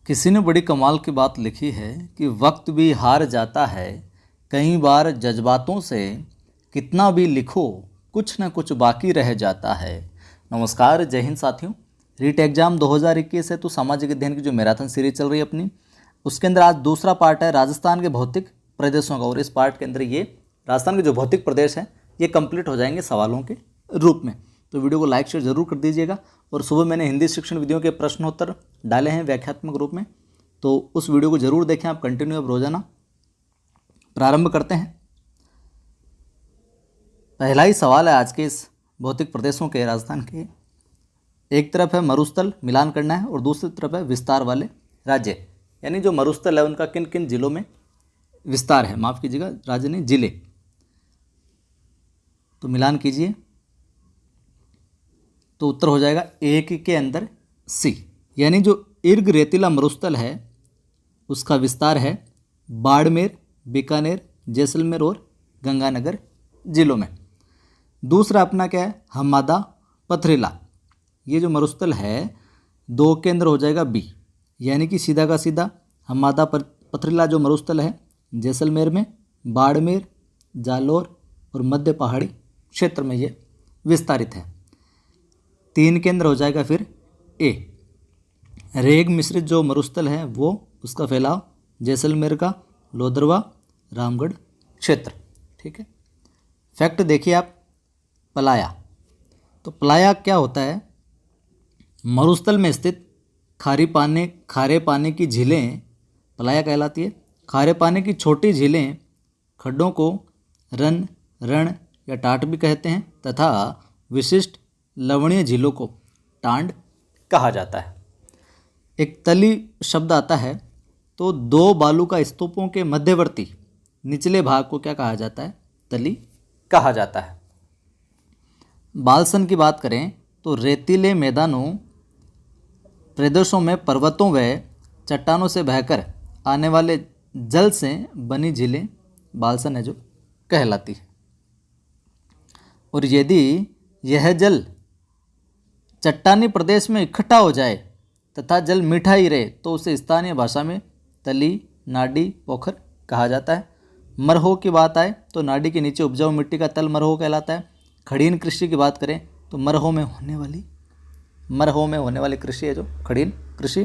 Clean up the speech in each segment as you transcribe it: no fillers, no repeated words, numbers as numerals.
किसी ने बड़ी कमाल की बात लिखी है कि वक्त भी हार जाता है कई बार जज्बातों से, कितना भी लिखो कुछ न कुछ बाकी रह जाता है। नमस्कार, जय हिंद साथियों। रीट एग्जाम 2021 है तो सामाजिक अध्ययन की जो मैराथन सीरीज चल रही है अपनी, उसके अंदर आज दूसरा पार्ट है राजस्थान के भौतिक प्रदेशों का। और इस पार्ट के अंदर ये राजस्थान के जो भौतिक प्रदेश हैं ये कंप्लीट हो जाएंगे सवालों के रूप में। तो वीडियो को लाइक शेयर जरूर कर दीजिएगा। और सुबह मैंने हिंदी शिक्षण विधियों के प्रश्नोत्तर डाले हैं व्याख्यात्मक रूप में, तो उस वीडियो को जरूर देखें आप कंटिन्यू। अब रोजाना प्रारंभ करते हैं। पहला ही सवाल है आज के इस भौतिक प्रदेशों के राजस्थान के। एक तरफ है मरुस्थल, मिलान करना है, और दूसरी तरफ है विस्तार वाले राज्य, यानी जो मरुस्थल है उनका किन किन जिलों में विस्तार है। माफ कीजिएगा, राज्य नहीं जिले। तो मिलान कीजिए तो उत्तर हो जाएगा एक के अंदर सी, यानी जो इर्ग रेतीला मरुस्थल है उसका विस्तार है बाड़मेर, बीकानेर, जैसलमेर और गंगानगर जिलों में। दूसरा अपना क्या है, हमादा पथरीला। ये जो मरुस्थल है दो के अंदर हो जाएगा बी, यानी कि सीधा का सीधा हमादा पथरीला जो मरुस्थल है जैसलमेर में, बाड़मेर, जालोर और मध्य पहाड़ी क्षेत्र में ये विस्तारित है। तीन के अंदर हो जाएगा फिर ए, रेग मिश्रित जो मरुस्थल है वो उसका फैलाव जैसलमेर का लोदरवा, रामगढ़ क्षेत्र। ठीक है। फैक्ट देखिए आप, पलाया। तो पलाया क्या होता है, मरुस्थल में स्थित खारे पानी की झीलें पलाया कहलाती है। खारे पानी की छोटी झीलें खड्डों को रन, रण या टाट भी कहते हैं, तथा विशिष्ट लवणीय झीलों को टांड कहा जाता है। एक तली शब्द आता है, तो दो बालू का स्तूपों के मध्यवर्ती निचले भाग को क्या कहा जाता है, तली कहा जाता है। बालसन की बात करें तो रेतीले मैदानों प्रदेशों में पर्वतों व चट्टानों से बहकर आने वाले जल से बनी झीलें बालसन है जो कहलाती है। और यदि यह जल चट्टानी प्रदेश में इकट्ठा हो जाए तथा जल मीठा ही रहे तो उसे स्थानीय भाषा में तली, नाडी, पोखर कहा जाता है। मरहो की बात आए तो नाडी के नीचे उपजाऊ मिट्टी का तल मरहो कहलाता है। खड़ीन कृषि की बात करें तो मरहो में होने वाली कृषि है जो खड़ीन कृषि।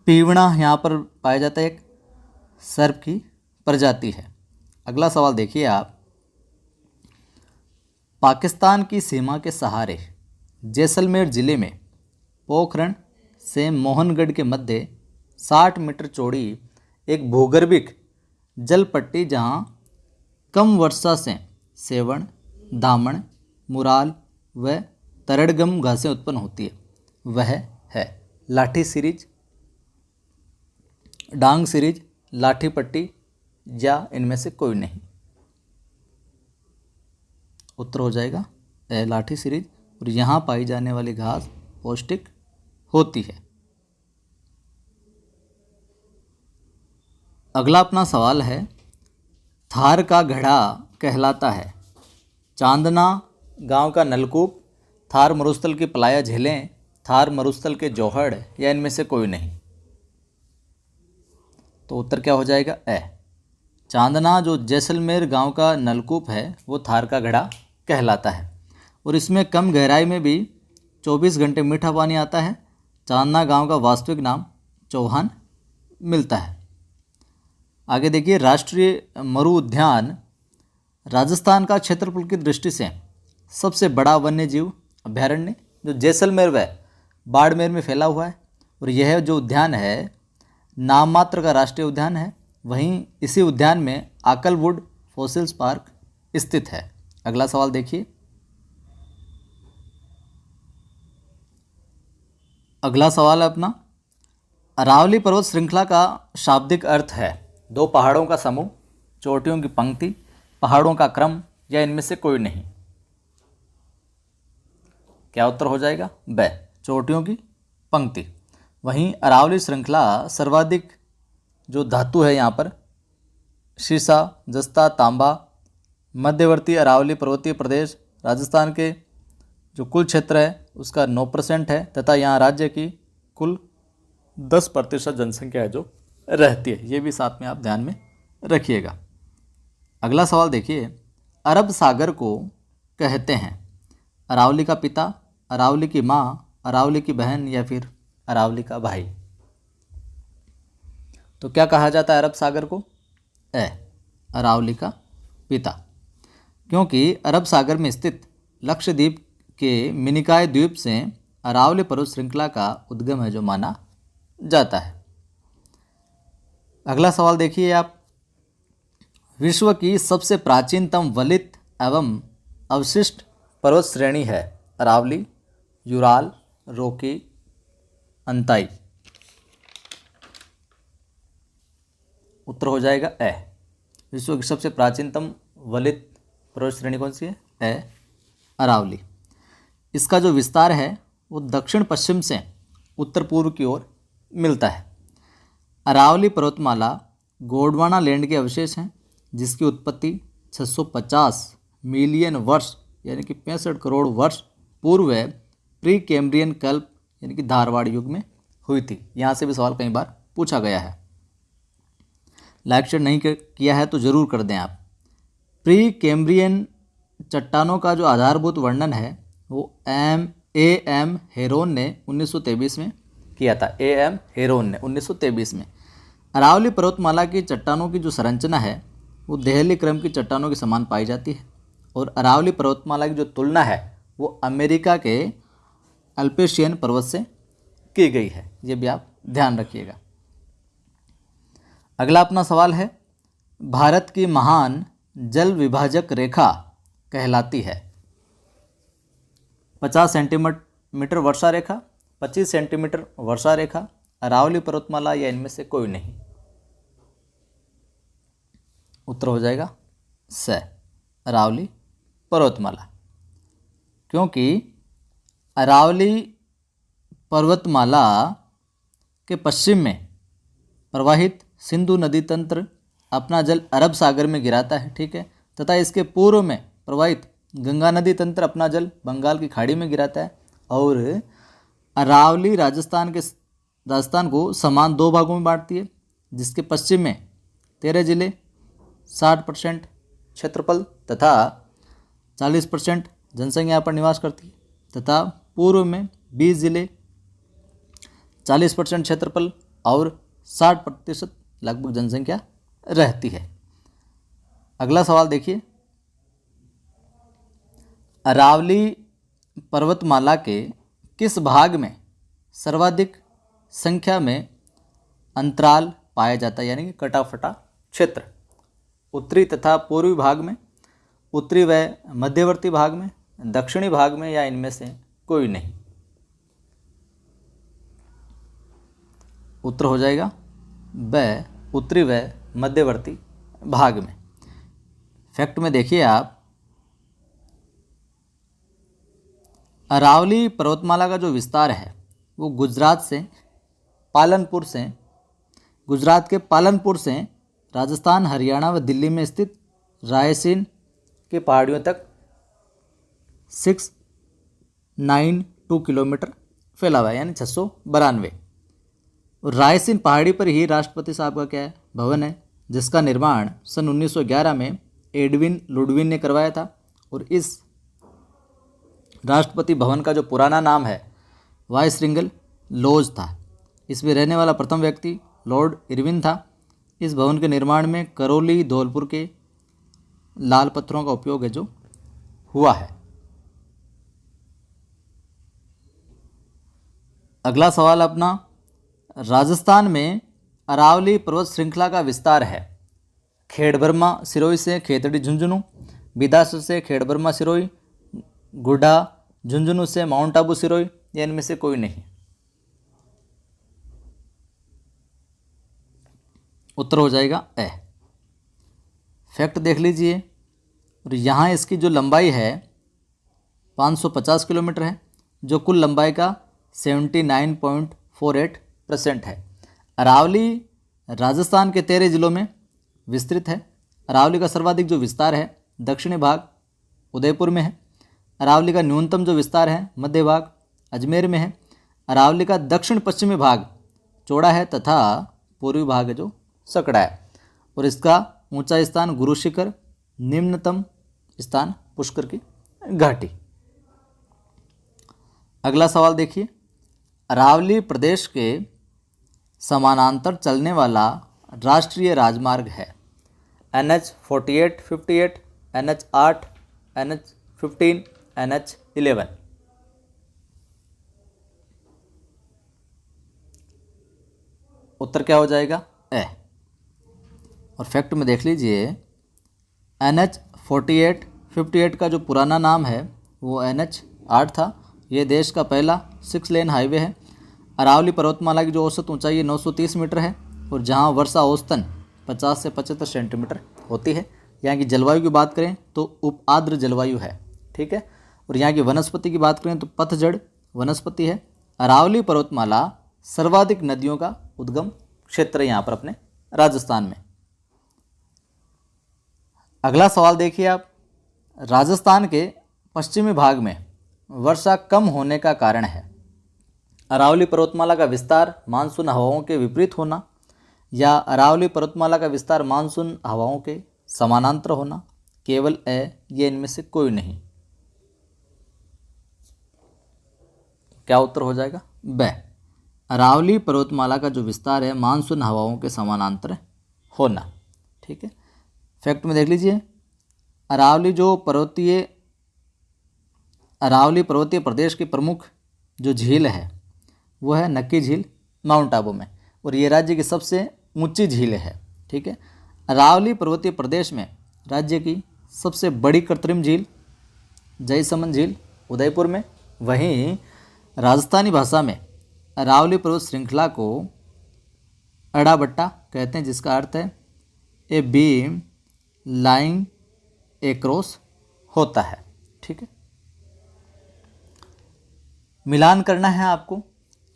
पीवणा यहाँ पर पाया जाता है, एक सर्प की प्रजाति है। अगला सवाल देखिए आप, पाकिस्तान की सीमा के सहारे जैसलमेर जिले में पोखरण से मोहनगढ़ के मध्य 60 मीटर चौड़ी एक भूगर्भिक जल पट्टी, जहाँ कम वर्षा से सेवण, दामन, मुराल व तरड़गम घासें उत्पन्न होती है, वह है लाठी सीरीज, डांग सीरीज, लाठी पट्टी या इनमें से कोई नहीं। उत्तर हो जाएगा लाठी सीरीज। और यहाँ पाई जाने वाली घास पौष्टिक होती है। अगला अपना सवाल है, थार का घड़ा कहलाता है चांदना गांव का नलकूप, थार मरुस्थल की पलाया झीलें, थार मरुस्थल के जोहड़ या इनमें से कोई नहीं। तो उत्तर क्या हो जाएगा ए, चांदना जो जैसलमेर गांव का नलकूप है वो थार का घड़ा कहलाता है। और इसमें कम गहराई में भी 24 घंटे मीठा पानी आता है। चांदना गांव का वास्तविक नाम चौहान मिलता है। आगे देखिए, राष्ट्रीय मरु उद्यान राजस्थान का क्षेत्रफल की दृष्टि से सबसे बड़ा वन्य जीव अभ्यारण्य जो जैसलमेर व बाड़मेर में फैला हुआ है। और यह जो उद्यान है नाम मात्र का राष्ट्रीय उद्यान है। वहीं इसी उद्यान में आकलवुड फॉसिल्स पार्क स्थित है। अगला सवाल देखिए, अगला सवाल है अपना, अरावली पर्वत श्रृंखला का शाब्दिक अर्थ है दो पहाड़ों का समूह, चोटियों की पंक्ति, पहाड़ों का क्रम या इनमें से कोई नहीं। क्या उत्तर हो जाएगा ब, चोटियों की पंक्ति। वहीं अरावली श्रृंखला सर्वाधिक जो धातु है यहाँ पर शीशा, जस्ता, तांबा, मध्यवर्ती अरावली पर्वतीय प्रदेश राजस्थान के जो कुल क्षेत्र है उसका 9% है, तथा यहाँ राज्य की कुल 10% जनसंख्या है जो रहती है। ये भी साथ में आप ध्यान में रखिएगा। अगला सवाल देखिए, अरब सागर को कहते हैं अरावली का पिता, अरावली की माँ, अरावली की बहन या फिर अरावली का भाई। तो क्या कहा जाता है अरब सागर को? अरावली का पिता, क्योंकि अरब सागर में स्थित लक्षद्वीप के मिनिकॉय द्वीप से अरावली पर्वत श्रृंखला का उद्गम है जो माना जाता है। अगला सवाल देखिए आप, विश्व की सबसे प्राचीनतम वलित एवं अवशिष्ट पर्वत श्रेणी है अरावली, यूराल, रोकी, अंताई। उत्तर हो जाएगा विश्व की सबसे प्राचीनतम वलित पर्वत श्रेणी कौन सी है? अरावली। इसका जो विस्तार है वो दक्षिण पश्चिम से उत्तर पूर्व की ओर मिलता है। अरावली पर्वतमाला गोंडवाना लैंड के अवशेष हैं जिसकी उत्पत्ति 650 मिलियन वर्ष यानी कि 65 करोड़ वर्ष पूर्व प्री कैम्ब्रियन कल्प यानी कि धारवाड़ युग में हुई थी। यहाँ से भी सवाल कई बार पूछा गया है। लाइक शेयर नहीं किया है तो ज़रूर कर दें आप। प्री कैम्ब्रियन चट्टानों का जो आधारभूत वर्णन है वो एम हेरोन ने 1923 में किया था। एम हेरोन ने 1923 में। अरावली पर्वतमाला की चट्टानों की जो संरचना है वो देहली क्रम की चट्टानों के समान पाई जाती है और अरावली पर्वतमाला की जो तुलना है वो अमेरिका के अल्पेशियन पर्वत से की गई है। ये भी आप ध्यान रखिएगा। अगला अपना सवाल है, भारत की महान जल विभाजक रेखा कहलाती है 50 सेंटीमीटर वर्षा रेखा, 25 सेंटीमीटर वर्षा रेखा, अरावली पर्वतमाला या इनमें से कोई नहीं। उत्तर हो जाएगा अरावली पर्वतमाला, क्योंकि अरावली पर्वतमाला के पश्चिम में प्रवाहित सिंधु नदी तंत्र अपना जल अरब सागर में गिराता है, ठीक है, तथा इसके पूर्व में प्रवाहित गंगा नदी तंत्र अपना जल बंगाल की खाड़ी में गिराता है और अरावली राजस्थान को समान 2 भागों में बांटती है, जिसके पश्चिम में 13 जिले 60% क्षेत्रफल तथा 40% जनसंख्या यहाँ पर निवास करती है, तथा पूर्व में 20 जिले 40% क्षेत्रफल और 60% लगभग जनसंख्या रहती है। अगला सवाल देखिए, अरावली पर्वतमाला के किस भाग में सर्वाधिक संख्या में अंतराल पाया जाता है यानी कि कटा फटा क्षेत्र? उत्तरी तथा पूर्वी भाग में, उत्तरी व मध्यवर्ती भाग में, दक्षिणी भाग में या इनमें से कोई नहीं। उत्तर हो जाएगा उत्तरी व मध्यवर्ती भाग में। फैक्ट में देखिए आप, अरावली पर्वतमाला का जो विस्तार है वो गुजरात के पालनपुर से राजस्थान, हरियाणा व दिल्ली में स्थित रायसीन के पहाड़ियों तक 692 किलोमीटर फैला हुआ है यानी 692। और रायसीन पहाड़ी पर ही राष्ट्रपति साहब का क्या है भवन है, जिसका निर्माण सन 1911 में एडविन लुडविन ने करवाया था। और इस राष्ट्रपति भवन का जो पुराना नाम है वाइसरेगल लॉज था। इसमें रहने वाला प्रथम व्यक्ति लॉर्ड इरविन था। इस भवन के निर्माण में करौली धौलपुर के लाल पत्थरों का उपयोग है जो हुआ है। अगला सवाल अपना, राजस्थान में अरावली पर्वत श्रृंखला का विस्तार है खेड़बर्मा सिरोही से खेतड़ी झुंझुनू, बिदासर से खेड़बर्मा सिरोही, गुड्डा झुंझुनू से माउंट आबू सिरोही या इनमें से कोई नहीं। उत्तर हो जाएगा फैक्ट देख लीजिए, और यहाँ इसकी जो लंबाई है 550 किलोमीटर है, जो कुल लंबाई का 79.48% है। अरावली राजस्थान के 13 जिलों में विस्तृत है। अरावली का सर्वाधिक जो विस्तार है दक्षिणी भाग उदयपुर में है। अरावली का न्यूनतम जो विस्तार है मध्य भाग अजमेर में है। अरावली का दक्षिण पश्चिमी भाग चौड़ा है तथा पूर्वी भाग है जो सकड़ा है। और इसका ऊंचा स्थान गुरु शिखर, निम्नतम स्थान पुष्कर की घाटी। अगला सवाल देखिए, अरावली प्रदेश के समानांतर चलने वाला राष्ट्रीय राजमार्ग है। NH 48, 58, NH 8, NH 15, NH 11। उत्तर क्या हो जाएगा? ए। और फैक्ट में देख लीजिए, NH 48, 58 का जो पुराना नाम है वो NH 8 था। ये देश का पहला 6 लेन हाईवे है। अरावली पर्वतमाला की जो औसत ऊंचाई है 930 मीटर है और जहां वर्षा औसतन 50 से 75 सेंटीमीटर होती है। यहाँ की जलवायु की बात करें तो उप आर्द्र जलवायु है, ठीक है। और यहाँ की वनस्पति की बात करें तो पतझड़ वनस्पति है। अरावली पर्वतमाला सर्वाधिक नदियों का उद्गम क्षेत्र है यहाँ पर अपने राजस्थान में। अगला सवाल देखिए आप, राजस्थान के पश्चिमी भाग में वर्षा कम होने का कारण है। अरावली पर्वतमाला का विस्तार मानसून हवाओं के विपरीत होना, या अरावली पर्वतमाला का विस्तार मानसून हवाओं के समानांतर होना। केवल ए, ये इनमें से कोई नहीं। क्या उत्तर हो जाएगा? ब। अरावली पर्वतमाला का जो विस्तार है मानसून हवाओं के समानांतर होना, ठीक है। फैक्ट में देख लीजिए, अरावली पर्वतीय प्रदेश की प्रमुख जो झील है वो है नक्की झील माउंट आबू में, और ये राज्य की सबसे ऊंची झील है, ठीक है। अरावली पर्वतीय प्रदेश में राज्य की सबसे बड़ी कृत्रिम झील जयसमंद झील उदयपुर में। वहीं राजस्थानी भाषा में अरावली पर्वत श्रृंखला को अड़ाबट्टा कहते हैं, जिसका अर्थ है ए बीम लाइंग एक्रॉस होता है, ठीक है। मिलान करना है आपको,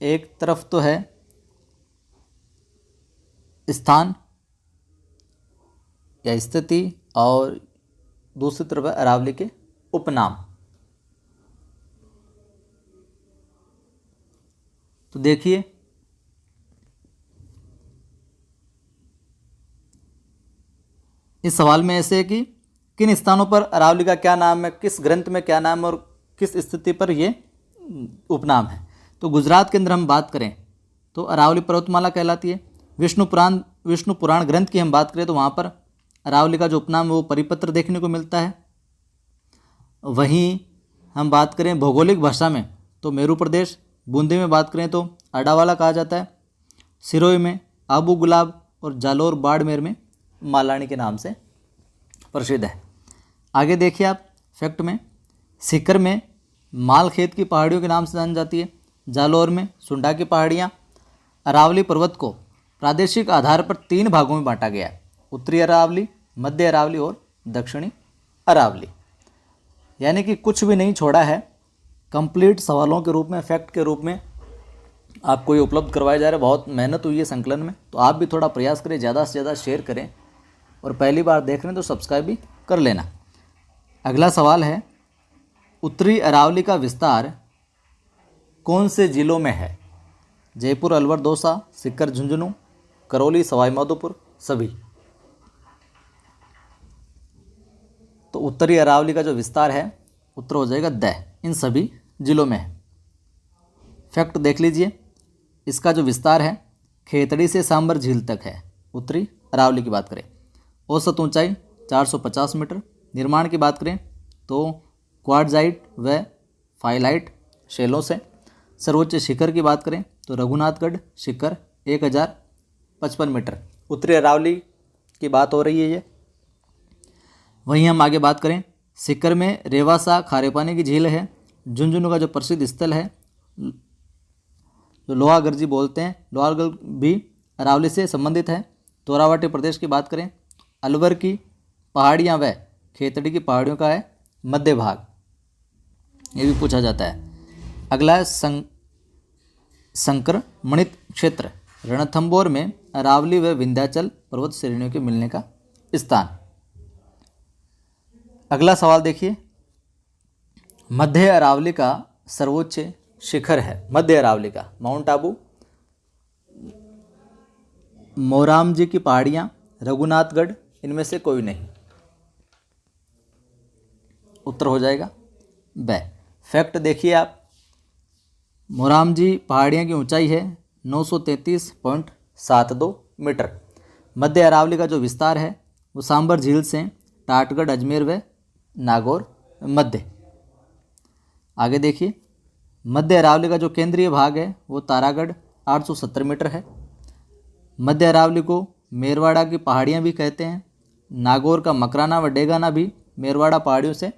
एक तरफ तो है स्थान या स्थिति और दूसरी तरफ है अरावली के उपनाम। तो देखिए, इस सवाल में ऐसे है कि किन स्थानों पर अरावली का क्या नाम है, किस ग्रंथ में क्या नाम है और किस स्थिति पर यह उपनाम है। तो गुजरात के अंदर हम बात करें तो अरावली पर्वतमाला कहलाती है। विष्णु पुराण ग्रंथ की हम बात करें तो वहाँ पर अरावली का जो उपनाम है वो परिपत्र देखने को मिलता है। वहीं हम बात करें भौगोलिक भाषा में तो मेरू प्रदेश, बूंदी में बात करें तो अडावाला कहा जाता है, सिरोही में आबू गुलाब और जालोर बाड़मेर में मालानी के नाम से प्रसिद्ध है। आगे देखिए आप, फैक्ट में सीकर में मालखेत की पहाड़ियों के नाम से जानी जाती है, जालोर में सुंडा की पहाड़ियाँ। अरावली पर्वत को प्रादेशिक आधार पर 3 भागों में बांटा गया है, उत्तरी अरावली, मध्य अरावली और दक्षिणी अरावली। यानी कि कुछ भी नहीं छोड़ा है, कंप्लीट सवालों के रूप में, फैक्ट के रूप में आपको ये उपलब्ध करवाया जा रहा है। बहुत मेहनत हुई है संकलन में, तो आप भी थोड़ा प्रयास करें, ज़्यादा से ज़्यादा शेयर करें और पहली बार देख रहे हैं तो सब्सक्राइब भी कर लेना। अगला सवाल है, उत्तरी अरावली का विस्तार कौन से जिलों में है? जयपुर, अलवर, दौसा, सीकर, झुंझुनू, करौली, सवाई माधोपुर, सभी। तो उत्तरी अरावली का जो विस्तार है उत्तर हो जाएगा द, इन सभी जिलों में है। फैक्ट देख लीजिए, इसका जो विस्तार है खेतड़ी से सांबर झील तक है, उत्तरी अरावली की बात करें। औसत ऊंचाई 450 मीटर। निर्माण की बात करें तो क्वार्टजाइट व फाइलाइट शैलों से। सर्वोच्च शिखर की बात करें तो रघुनाथगढ़ शिखर 1055 मीटर, उत्तरी अरावली की बात हो रही है ये। वहीं हम आगे बात करें, सीकर में रेवासा खारे पानी की झील है। झुंझुनू का जो प्रसिद्ध स्थल है जो लोहागर्जी बोलते हैं, लोहागढ़ भी अरावली से संबंधित है। तोरावटी प्रदेश की बात करें, अलवर की पहाड़ियाँ व खेतड़ी की पहाड़ियों का है मध्य भाग, ये भी पूछा जाता है। अगला है संक्रमणित क्षेत्र, रणथंभौर में अरावली व विंध्याचल पर्वत श्रेणियों के मिलने का स्थान। अगला सवाल देखिए, मध्य अरावली का सर्वोच्च शिखर है मध्य अरावली का? माउंट आबू, मोराम जी की पहाड़ियाँ, रघुनाथगढ़, इनमें से कोई नहीं। उत्तर हो जाएगा ब। फैक्ट देखिए आप, मोराम जी पहाड़ियाँ की ऊंचाई है 933.72 मीटर। मध्य अरावली का जो विस्तार है वो सांबर झील से टाटगढ़, अजमेर व नागौर मध्य। आगे देखिए, मध्य अरावली का जो केंद्रीय भाग है वो तारागढ़ 870 मीटर है। मध्य अरावली को मेरवाड़ा की पहाड़ियाँ भी कहते हैं। नागौर का मकराना व डेगाना भी मेरवाड़ा पहाड़ियों से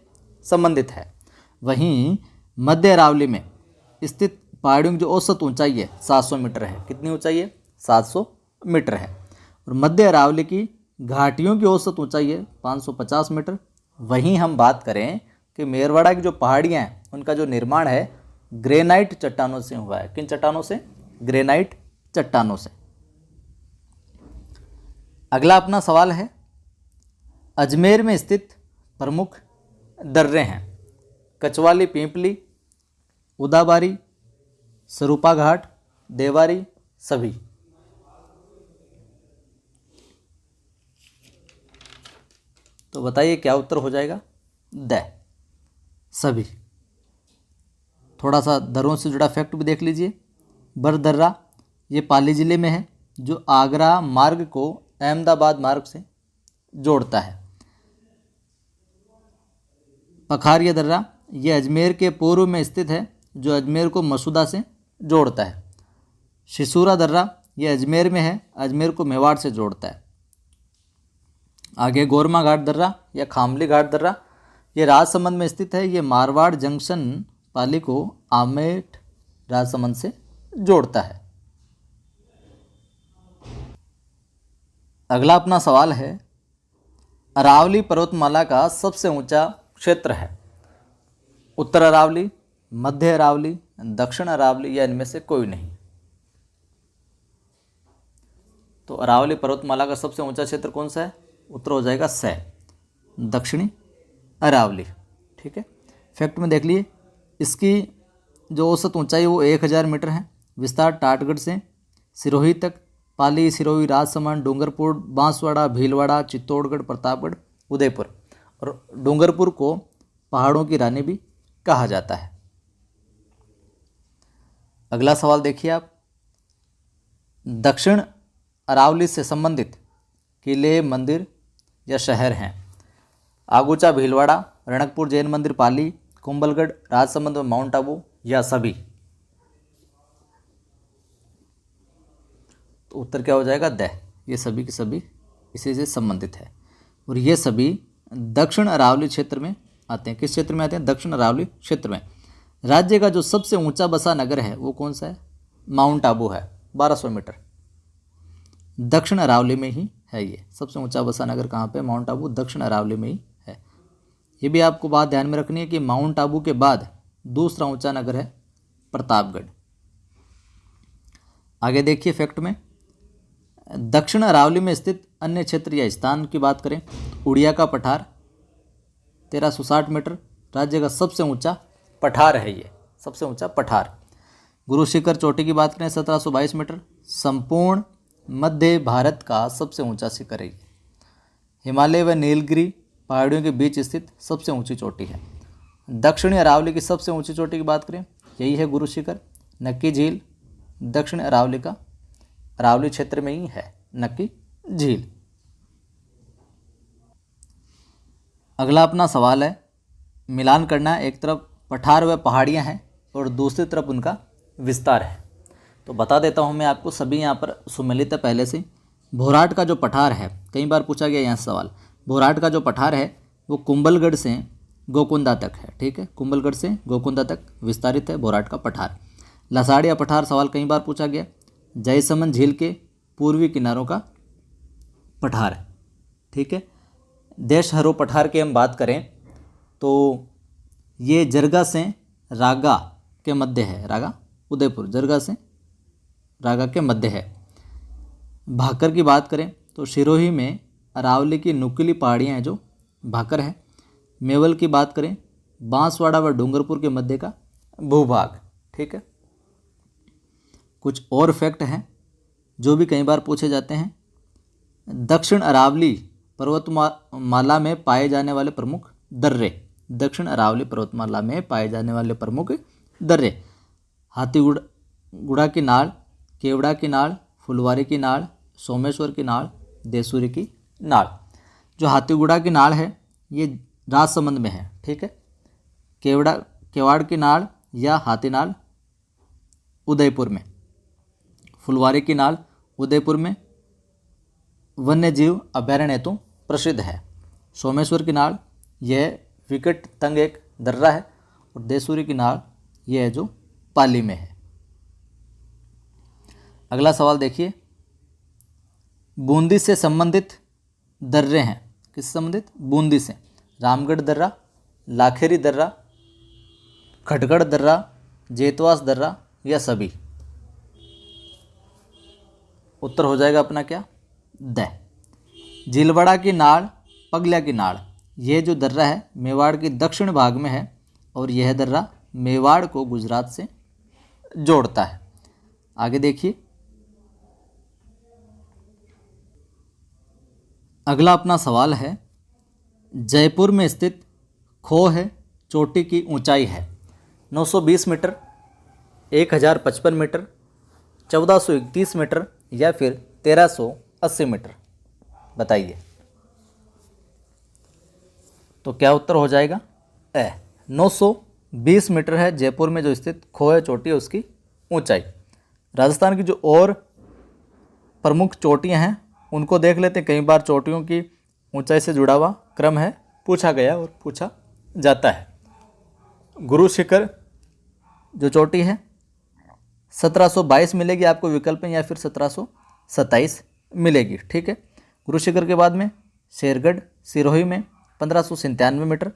संबंधित है। वहीं मध्य अरावली में स्थित पहाड़ियों की जो औसत ऊंचाई है 700 मीटर है। कितनी ऊंचाई है? 700 मीटर है। और मध्य अरावली की घाटियों की औसत ऊंचाई है 550 मीटर। वहीं हम बात करें कि मेरवाड़ा की जो पहाड़ियाँ हैं उनका जो निर्माण है ग्रेनाइट चट्टानों से हुआ है। किन चट्टानों से? ग्रेनाइट चट्टानों से। अगला अपना सवाल है, अजमेर में स्थित प्रमुख दर्रे हैं। कचवाली, पीपली, उदाबारी, सरूपा घाट, देवारी, सभी। तो बताइए क्या उत्तर हो जाएगा? द, सभी। थोड़ा सा दर्रों से जुड़ा फैक्ट भी देख लीजिए। बरदर्रा ये पाली ज़िले में है, जो आगरा मार्ग को अहमदाबाद मार्ग से जोड़ता है। पखारिया दर्रा ये अजमेर के पूर्व में स्थित है, जो अजमेर को मसूदा से जोड़ता है। शिसूरा दर्रा ये अजमेर में है, अजमेर को मेवाड़ से जोड़ता है। आगे गोरमा घाट दर्रा या खामली घाट दर्रा ये राजसमंद में स्थित है। ये मारवाड़ जंक्शन पाली को आमेठ राजसमंद से जोड़ता है। अगला अपना सवाल है, अरावली पर्वतमाला का सबसे ऊंचा क्षेत्र है। उत्तर अरावली, मध्य अरावली, दक्षिण अरावली या इनमें से कोई नहीं। तो अरावली पर्वतमाला का सबसे ऊंचा क्षेत्र कौन सा है? उत्तर हो जाएगा स, दक्षिणी अरावली। ठीक है। फैक्ट में देख लिए, इसकी जो औसत ऊंचाई है वो 1000 मीटर है। विस्तार टाटगढ़ से सिरोही तक, पाली, सिरोही, राजसमंद, डूंगरपुर, बांसवाड़ा, भीलवाड़ा, चित्तौड़गढ़, प्रतापगढ़, उदयपुर। और डूंगरपुर को पहाड़ों की रानी भी कहा जाता है। अगला सवाल देखिए आप, दक्षिण अरावली से संबंधित किले, मंदिर या शहर हैं। आगूचा, भीलवाड़ा, रणकपुर जैन मंदिर, पाली, कुंभलगढ़, राजसमंद, माउंट आबू या सभी। तो उत्तर क्या हो जाएगा? द, ये सभी के सभी इसी से संबंधित है। और ये सभी दक्षिण अरावली क्षेत्र में आते हैं। किस क्षेत्र में आते हैं? दक्षिण अरावली क्षेत्र में। राज्य का जो सबसे ऊंचा बसा नगर है वो कौन सा है? माउंट आबू है, 1200 मीटर। दक्षिण अरावली में ही है ये सबसे ऊंचा बसा नगर। कहाँ पे? माउंट आबू, दक्षिण अरावली में ही है। ये भी आपको बात ध्यान में रखनी है कि माउंट आबू के बाद दूसरा ऊंचा नगर है प्रतापगढ़। आगे देखिए फैक्ट में, दक्षिण अरावली में स्थित अन्य क्षेत्र या स्थान की बात करें, उड़िया का पठार 1360 मीटर, राज्य का सबसे ऊंचा पठार है ये, सबसे ऊंचा पठार। गुरु शिखर चोटी की बात करें 1722 मीटर, संपूर्ण मध्य भारत का सबसे ऊंचा शिखर है। हिमालय व नीलगिरी पहाड़ियों के बीच स्थित सबसे ऊंची चोटी है। दक्षिणी अरावली की सबसे ऊंची चोटी की बात करें, यही है गुरु शिखर। नक्की झील दक्षिण अरावली का अरावली क्षेत्र में ही है, नक्की झील। अगला अपना सवाल है, मिलान करना है। एक तरफ पठार व पहाड़ियाँ हैं और दूसरी तरफ उनका विस्तार है। तो बता देता हूँ मैं आपको, सभी यहाँ पर सुमेलित है पहले से। भोराट का जो पठार है, कई बार पूछा गया यहाँ सवाल। भोराट का जो पठार है वो कुंभलगढ़ से गोकुंदा तक है। ठीक है, कुंभलगढ़ से गोकुंदा तक विस्तारित है भोराट का पठार। लसाड़िया पठार सवाल कई बार पूछा गया, जयसमंद झील के पूर्वी किनारों का पठार है। ठीक है। देशहरो पठार की हम बात करें तो ये जरगा से रागा के मध्य है। रागा उदयपुर, जरगा से रागा के मध्य है। भाकर की बात करें तो सिरोही में अरावली की नुकीली पहाड़ियाँ हैं जो भाकर है। मेवल की बात करें, बांसवाड़ा व डूंगरपुर के मध्य का भूभाग। ठीक है। कुछ और फैक्ट हैं जो भी कई बार पूछे जाते हैं। दक्षिण अरावली पर्वतमाला में पाए जाने वाले प्रमुख दर्रे, दक्षिण अरावली पर्वतमाला में पाए जाने वाले प्रमुख दर्रे, हाथीगुड़ा की नाड़, केवड़ा की नाड़, फुलवारी की नाड़, सोमेश्वर की नाड़, देसूरी की नाड़। जो हाथीगुड़ा की नाड़ है ये राजसमंद में है, ठीक है। केवाड़ की नाड़ या हाथी नाड़ उदयपुर में, फुलवारी की नाड़ उदयपुर में वन्य जीव अभयारण्य हेतु प्रसिद्ध है। सोमेश्वर की नाड़ यह विकट तंग एक दर्रा है, और देसूरी की नाड़ यह है जो पाली में है। अगला सवाल देखिए, बूंदी से संबंधित दर्रे हैं, किससे संबंधित? बूंदी से। रामगढ़ दर्रा, लाखेरी दर्रा, खटगढ़ दर्रा, जेतवास दर्रा या सभी? उत्तर हो जाएगा अपना क्या? द। झीलवाड़ा की नाड़, पगलिया की नाड़, यह जो दर्रा है मेवाड़ के दक्षिण भाग में है, और यह दर्रा मेवाड़ को गुजरात से जोड़ता है। आगे देखिए, अगला अपना सवाल है, जयपुर में स्थित खोह चोटी की ऊंचाई है 920 मीटर, 1055 मीटर, 1431 मीटर या फिर 1380 मीटर? बताइए। तो क्या उत्तर हो जाएगा? 920 मीटर है जयपुर में जो स्थित खोह चोटी है उसकी ऊंचाई। राजस्थान की जो और प्रमुख चोटियां हैं उनको देख लेते हैं। कई बार चोटियों की ऊंचाई से जुड़ा हुआ क्रम है, पूछा गया और पूछा जाता है। गुरु शिखर जो चोटी है 1722 मिलेगी आपको विकल्प में, या फिर 1727 मिलेगी, ठीक है। गुरु शिखर के बाद में शेरगढ़ सिरोही में 1597 मीटर,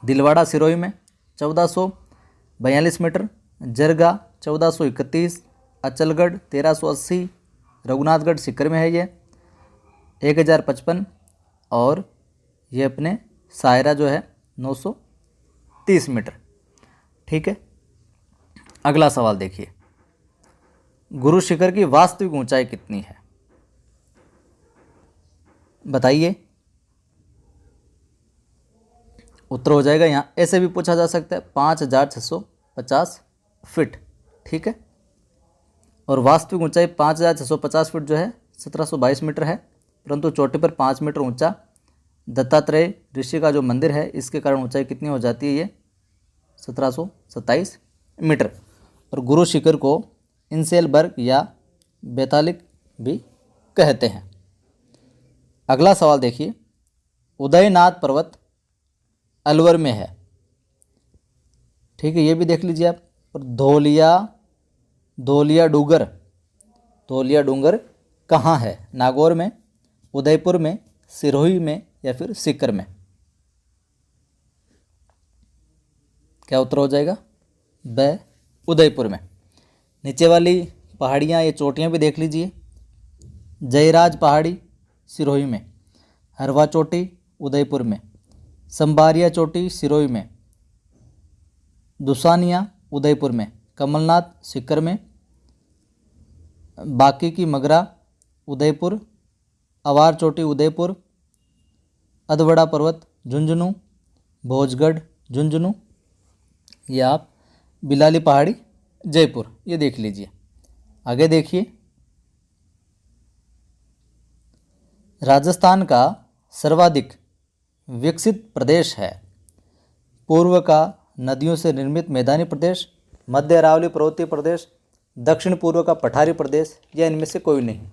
दिलवाड़ा सिरोही में 1442 मीटर, जरगा 1431, अचलगढ़ 1380, रघुनाथगढ़ सीकर में है ये 1055, और ये अपने सायरा जो है 930 मीटर, ठीक है। अगला सवाल देखिए, गुरु शिखर की वास्तविक ऊंचाई कितनी है? बताइए। उत्तर हो जाएगा, यहाँ ऐसे भी पूछा जा सकता है 5650 फीट, ठीक है। और वास्तविक ऊंचाई 5650 फीट जो है 1722 मीटर है, परंतु चोटी पर 5 मीटर ऊंचा दत्तात्रेय ऋषि का जो मंदिर है इसके कारण ऊंचाई कितनी हो जाती है? ये 1727 मीटर। और गुरु शिखर को इंसेलबर्ग या बेतालिक भी कहते हैं। अगला सवाल देखिए, उदयनाथ पर्वत अलवर में है, ठीक है, ये भी देख लीजिए आप। और धौलिया डूंगर कहाँ है? नागौर में, उदयपुर में, सिरोही में या फिर सीकर में? क्या उत्तर हो जाएगा? ब, उदयपुर में। नीचे वाली पहाड़ियाँ, ये चोटियाँ भी देख लीजिए। जयराज पहाड़ी सिरोही में, हरवा चोटी उदयपुर में, संबारिया चोटी सिरोही में, दुसानिया उदयपुर में, कमलनाथ सीकर में, बाकी की मगरा उदयपुर, अवार चोटी उदयपुर, अधवड़ा पर्वत झुंझुनू, भोजगढ़ झुंझुनू, या आप बिलाली पहाड़ी जयपुर, ये देख लीजिए। आगे देखिए, राजस्थान का सर्वाधिक विकसित प्रदेश है। पूर्व का नदियों से निर्मित मैदानी प्रदेश, मध्य अरावली पर्वतीय प्रदेश, दक्षिण पूर्व का पठारी प्रदेश, या इनमें से कोई नहीं?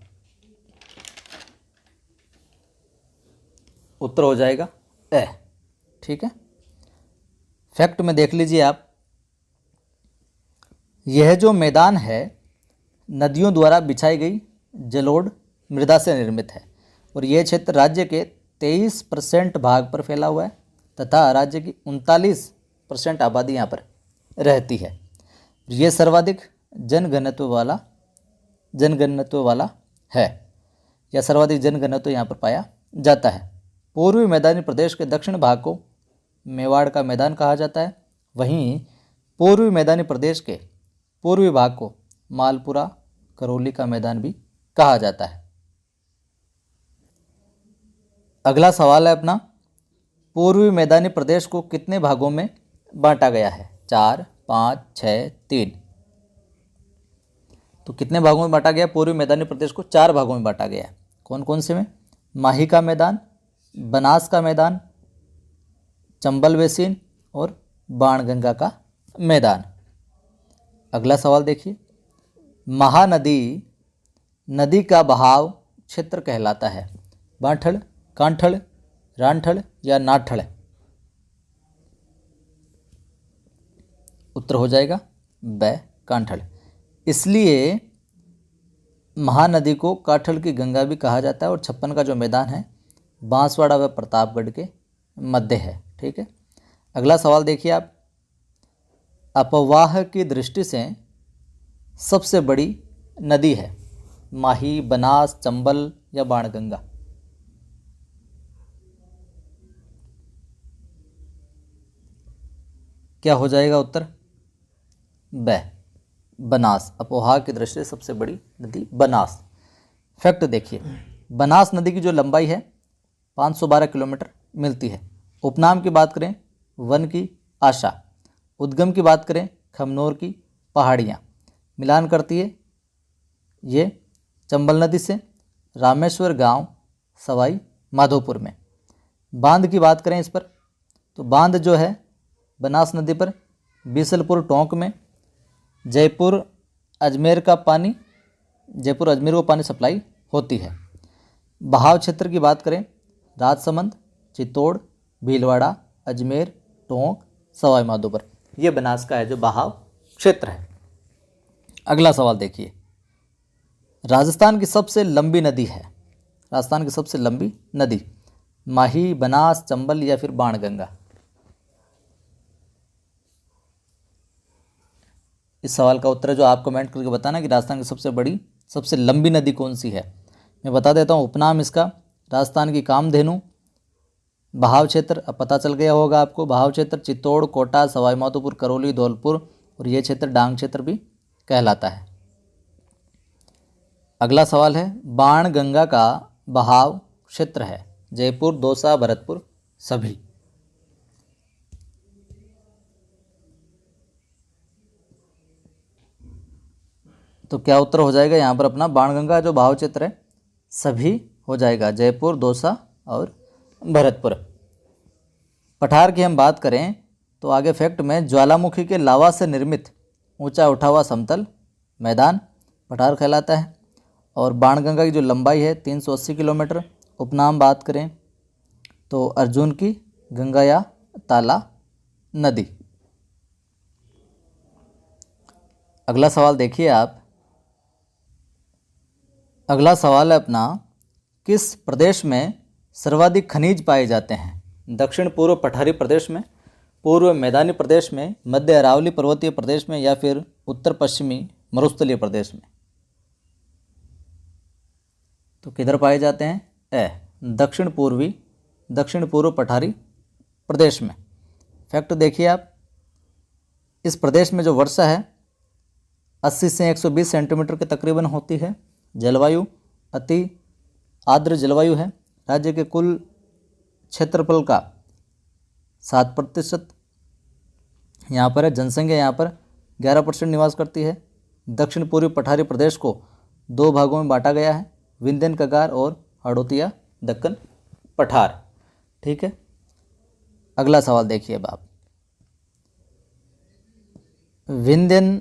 उत्तर हो जाएगा ए, ठीक है। फैक्ट में देख लीजिए आप, यह जो मैदान है नदियों द्वारा बिछाई गई जलोढ़ मृदा से निर्मित है, और यह क्षेत्र राज्य के 23% भाग पर फैला हुआ है, तथा राज्य की 39% आबादी यहाँ पर रहती है। ये सर्वाधिक जनघनत्व वाला है, या सर्वाधिक जनघनत्व यहाँ पर पाया जाता है। पूर्वी मैदानी प्रदेश के दक्षिण भाग को मेवाड़ का मैदान कहा जाता है, वहीं पूर्वी मैदानी प्रदेश के पूर्वी भाग को मालपुरा करौली का मैदान भी कहा जाता है। अगला सवाल है अपना, पूर्वी मैदानी प्रदेश को कितने भागों में बांटा गया है? 4, 5, 6, 3। तो कितने भागों में बांटा गया? पूर्वी मैदानी प्रदेश को 4 भागों में बांटा गया है। कौन कौन से में? माही का मैदान, बनास का मैदान, चंबल बेसिन और बाणगंगा का मैदान। अगला सवाल देखिए, महानदी नदी का बहाव क्षेत्र कहलाता है? बांठड़, कांठड़, रानठड़ या नाठड़? उत्तर हो जाएगा ब, कांठड़। इसलिए महानदी को काठड़ की गंगा भी कहा जाता है और 56 का जो मैदान है बांसवाड़ा व प्रतापगढ़ के मध्य है। ठीक है। अगला सवाल देखिए आप, अपवाह की दृष्टि से सबसे बड़ी नदी है? माही, बनास, चंबल या बाणगंगा? क्या हो जाएगा उत्तर? ब, बनास। अपवाह की दृष्टि से सबसे बड़ी नदी बनास। फैक्ट देखिए, बनास नदी की जो लंबाई है 512 किलोमीटर मिलती है। उपनाम की बात करें वन की आशा, उद्गम की बात करें खमनोर की पहाड़ियाँ, मिलान करती है ये चंबल नदी से रामेश्वर गांव सवाई माधोपुर में। बांध की बात करें इस पर, तो बांध जो है बनास नदी पर बीसलपुर टोंक में, जयपुर अजमेर का पानी, जयपुर अजमेर को पानी सप्लाई होती है। बहाव क्षेत्र की बात करें राजसमंद, चित्तौड़, भीलवाड़ा, अजमेर, टोंक, सवाई माधोपुर, ये बनास का है जो बहाव क्षेत्र है। अगला सवाल देखिए, राजस्थान की सबसे लंबी नदी है? राजस्थान की सबसे लंबी नदी माही, बनास, चंबल या फिर बाणगंगा? इस सवाल का उत्तर है जो आप कमेंट करके बताना कि राजस्थान की सबसे बड़ी सबसे लंबी नदी कौन सी है। मैं बता देता हूँ उपनाम इसका राजस्थान की कामधेनु। बहाव क्षेत्र अब पता चल गया होगा आपको, बहाव क्षेत्र चित्तौड़, कोटा, सवाई माधोपुर, करौली, धौलपुर और ये क्षेत्र डांग क्षेत्र भी कहलाता है। अगला सवाल है, बाणगंगा का बहाव क्षेत्र है? जयपुर, दौसा, भरतपुर, सभी? तो क्या उत्तर हो जाएगा यहाँ पर अपना? बाणगंगा जो बहाव क्षेत्र है सभी हो जाएगा, जयपुर, दौसा और भरतपुर। पठार की हम बात करें तो आगे फैक्ट में ज्वालामुखी के लावा से निर्मित ऊंचा उठा हुआ समतल मैदान पठार कहलाता है। और बाणगंगा की जो लंबाई है 380 किलोमीटर। उपनाम बात करें तो अर्जुन की गंगा या ताला नदी। अगला सवाल देखिए आप, अगला सवाल है अपना, किस प्रदेश में सर्वाधिक खनिज पाए जाते हैं? दक्षिण पूर्व पठारी प्रदेश में, पूर्व मैदानी प्रदेश में, मध्य अरावली पर्वतीय प्रदेश में या फिर उत्तर पश्चिमी मरुस्थलीय प्रदेश में? तो किधर पाए जाते हैं? दक्षिण पूर्व पठारी प्रदेश में। फैक्ट देखिए आप, इस प्रदेश में जो वर्षा है 80 से 120 सेंटीमीटर के तकरीबन होती है। जलवायु अति आर्द्र जलवायु है। राज्य के कुल क्षेत्रफल का 7% यहाँ पर है। जनसंख्या यहाँ पर 11% निवास करती है। दक्षिण पूर्वी पठारी प्रदेश को 2 भागों में बांटा गया है, विंध्यन कगार और हाड़ौतिया दक्कन पठार। ठीक है। अगला सवाल देखिए अब आप, विंध्यन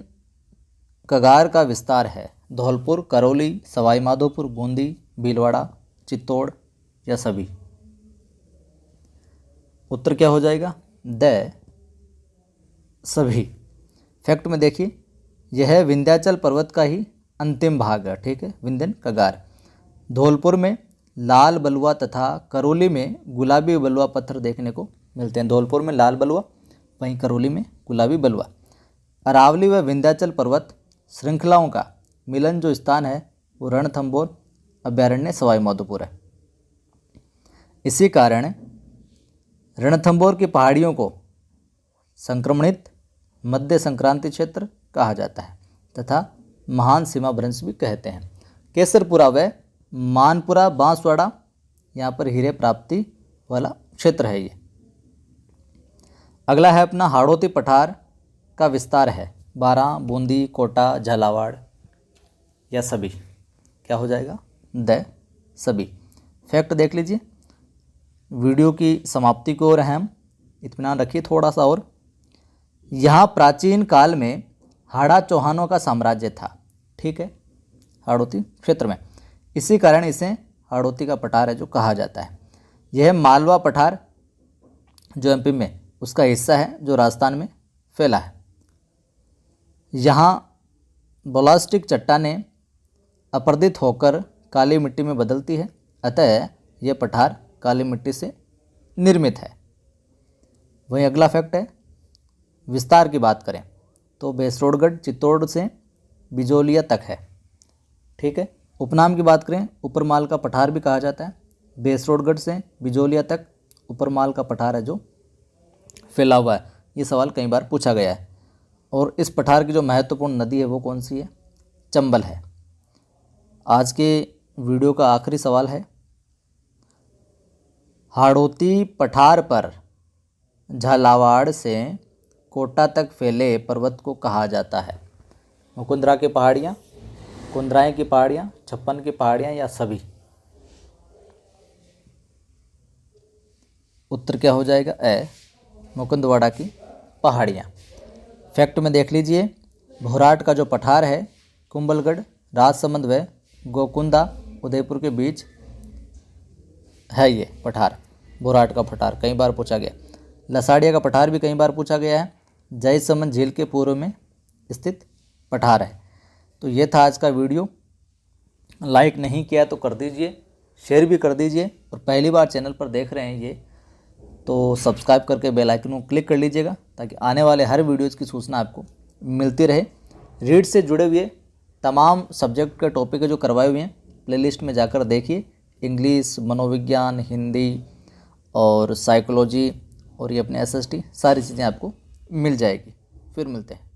कगार का विस्तार है धौलपुर, करौली, सवाई माधोपुर, बूंदी, भीलवाड़ा, चित्तौड़ या सभी? उत्तर क्या हो जाएगा? द, सभी। फैक्ट में देखिए, यह विंध्याचल पर्वत का ही अंतिम भाग है। ठीक है, विंध्यन कगार। धौलपुर में लाल बलुआ तथा करौली में गुलाबी बलुआ पत्थर देखने को मिलते हैं। धौलपुर में लाल बलुआ, वहीं करौली में गुलाबी बलुआ। अरावली व विंध्याचल पर्वत श्रृंखलाओं का मिलन जो स्थान है वो रणथंभौर अभयारण्य सवाई माधोपुर है। इसी कारण रणथंभौर की पहाड़ियों को संक्रमणित मध्य संक्रांति क्षेत्र कहा जाता है तथा महान सीमा भ्रंश भी कहते हैं। केसरपुरा व मानपुरा बांसवाड़ा यहाँ पर हीरे प्राप्ति वाला क्षेत्र है ये। अगला है अपना हाड़ौती पठार का विस्तार है बारां, बूंदी, कोटा, झालावाड़ या सभी। क्या हो जाएगा? द सभी। फैक्ट देख लीजिए। वीडियो की समाप्ति की ओर हैं हम, इत्मीनान रखिए थोड़ा सा और। यहाँ प्राचीन काल में हाड़ा चौहानों का साम्राज्य था, ठीक है, हाड़ौती क्षेत्र में। इसी कारण इसे हाड़ौती का पठार है जो कहा जाता है। यह मालवा पठार जो एमपी में उसका हिस्सा है जो राजस्थान में फैला है। यहाँ बोलास्टिक चट्टानें अपरदित होकर काली मिट्टी में बदलती है, अतः यह पठार काली मिट्टी से निर्मित है। वहीं अगला फैक्ट है, विस्तार की बात करें तो बेसरोडगढ़ चित्तौड़ से बिजोलिया तक है, ठीक है। उपनाम की बात करें, ऊपरमाल का पठार भी कहा जाता है। बेसरोडगढ़ से बिजोलिया तक ऊपरमाल का पठार है जो फैला हुआ है। ये सवाल कई बार पूछा गया है। और इस पठार की जो महत्वपूर्ण नदी है वो कौन सी है? चंबल है। आज के वीडियो का आखिरी सवाल है, हाड़ौती पठार पर झालावाड़ से कोटा तक फैले पर्वत को कहा जाता है? मुकुंदरा की पहाड़ियाँ, कुंदराएँ की पहाड़ियाँ, छप्पन की पहाड़ियाँ या सभी? उत्तर क्या हो जाएगा? ए, मुकुंदवाड़ा की पहाड़ियाँ। फैक्ट में देख लीजिए, भोराट का जो पठार है कुंभलगढ़, राजसमंद व गोकुंदा उदयपुर के बीच है ये पठार। भोराट का पठार कई बार पूछा गया। लसाड़िया का पठार भी कई बार पूछा गया है। जयसमंद झील के पूर्व में स्थित पठार है। तो ये था आज का वीडियो। लाइक नहीं किया तो कर दीजिए, शेयर भी कर दीजिए, और पहली बार चैनल पर देख रहे हैं ये तो सब्सक्राइब करके बेल आइकन को क्लिक कर लीजिएगा ताकि आने वाले हर वीडियोज़ की सूचना आपको मिलती रहे। रीड से जुड़े हुए तमाम सब्जेक्ट के टॉपिक जो करवाए हुए हैं प्लेलिस्ट में जाकर देखिए। इंग्लिश, मनोविज्ञान, हिंदी और साइकोलॉजी और ये अपने एसएसटी सारी चीज़ें आपको मिल जाएगी। फिर मिलते हैं।